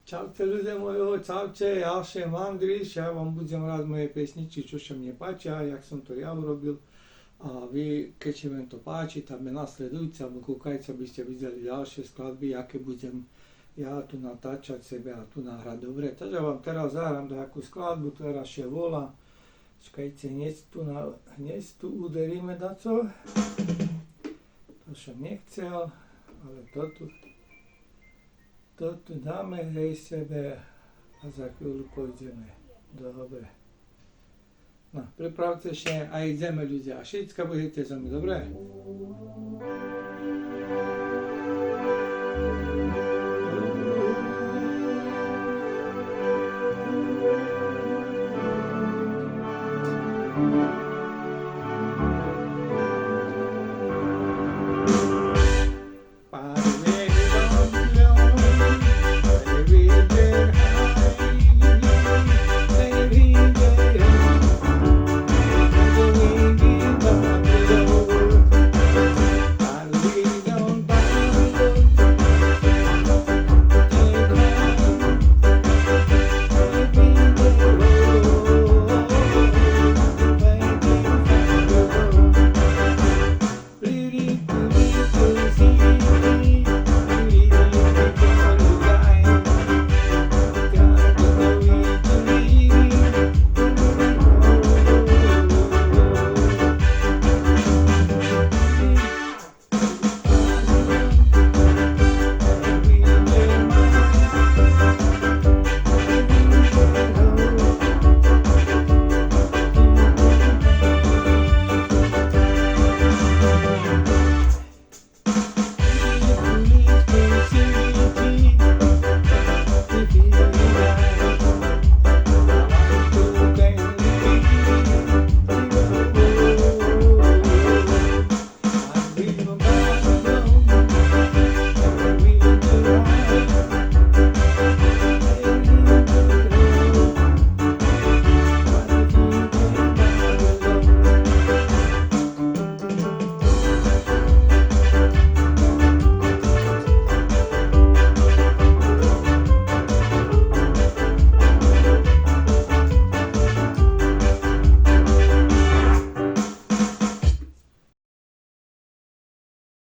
Čaute ľudia mojho, čaute, ja som Andriš, ja vám budem rád moje pesničky, čo sa mne páčia, jak som to ja urobil. A vy, keď sa vám to páči, tam me nasledujte, alebo kúkajte, aby ste videli ďalšie skladby, aké budem ja tu natáčať sebe a tu nahrať. Dobre, takže vám teraz zahrám takú skladbu, ktorá sa volá. Čakajte, hneď tu uderíme daco. To som nechcel, ale to tu dáme hej sebe a za chvíľu pôjdeme. Dobre. No, pripravte sa a ideme ľudia. Všetko budete za mňa, dobre?